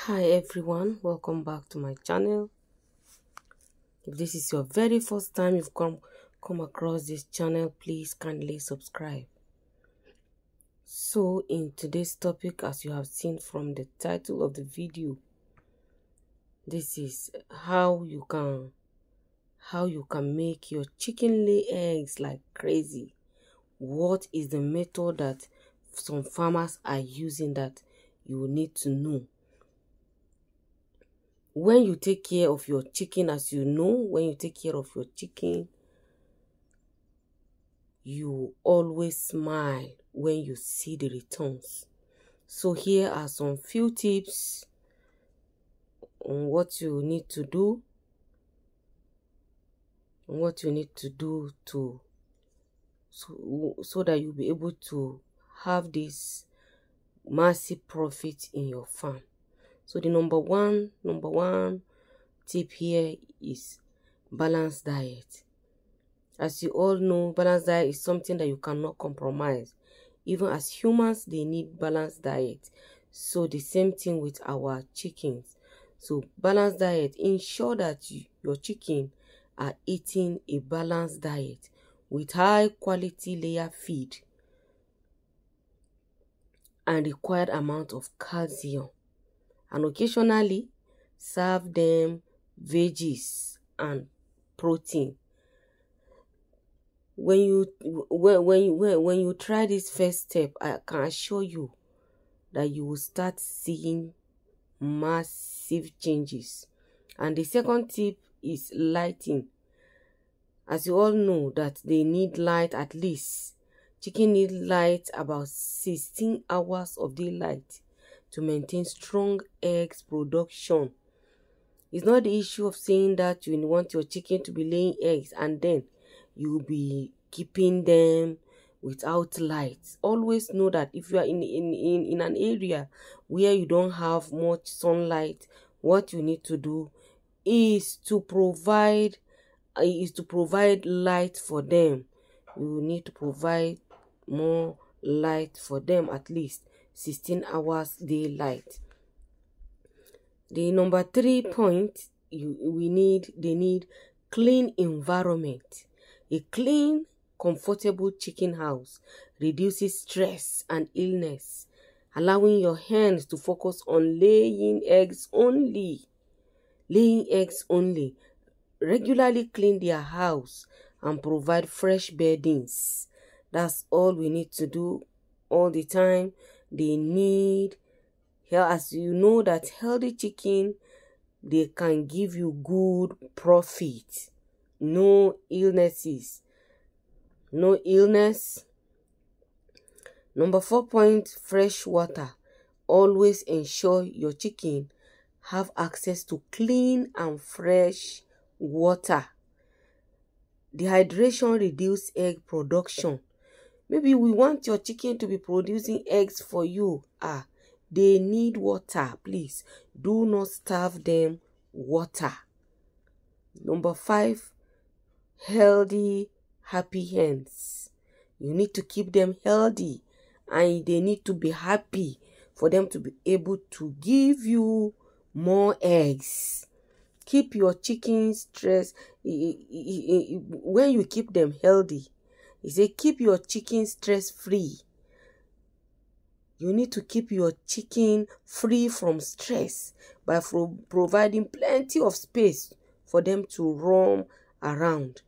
Hi everyone, welcome back to my channel. If this is your very first time you've come across this channel, please kindly subscribe. So in today's topic, as you have seen from the title of the video, this is how you can make your chicken lay eggs like crazy. What is the method that some farmers are using that you will need to know? When you take care of your chicken, as you know, when you take care of your chicken, you always smile when you see the returns. So here are some few tips on what you need to do, so that you'll be able to have this massive profit in your farm. So the number one tip here is balanced diet. As you all know, balanced diet is something that you cannot compromise. Even as humans, they need balanced diet. So the same thing with our chickens. So balanced diet, ensure that your chicken are eating a balanced diet with high quality layer feed and required amount of calcium. And occasionally serve them veggies and protein. When you try this first step, I can assure you that you will start seeing massive changes. And the second tip is lighting. As you all know that they need light, at least chicken need light about 16 hours of daylight to maintain strong eggs production. It's not the issue of saying that you want your chicken to be laying eggs and then you'll be keeping them without light. Always know that if you are in an area where you don't have much sunlight, what you need to do is to provide light for them. You need to provide more light for them, at least 16 hours daylight. The number 3 point, they need clean environment. A clean, comfortable chicken house reduces stress and illness, allowing your hens to focus on laying eggs only. Regularly clean their house and provide fresh beddings. That's all we need to do all the time. They need, as you know, that healthy chicken, they can give you good profit. No illness. Number 4 point, fresh water. Always ensure your chicken have access to clean and fresh water. Dehydration reduces egg production. Maybe we want your chicken to be producing eggs for you. They need water. Please do not starve them water. Number 5, healthy, happy hens. You need to keep them healthy and they need to be happy for them to be able to give you more eggs. Keep your chickens stress. When you keep them healthy, you say keep your chicken stress free. You need to keep your chicken free from stress by providing plenty of space for them to roam around.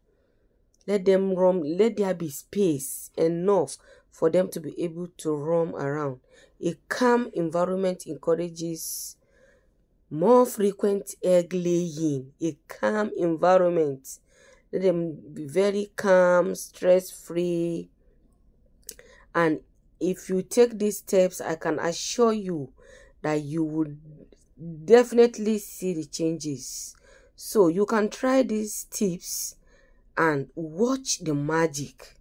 Let them roam. Let there be space enough for them to be able to roam around. A calm environment encourages more frequent egg laying. A calm environment. Let them be very calm, stress-free. And if you take these steps, I can assure you that you will definitely see the changes. So you can try these tips and watch the magic.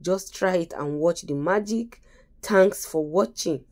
Just try it and watch the magic. Thanks for watching.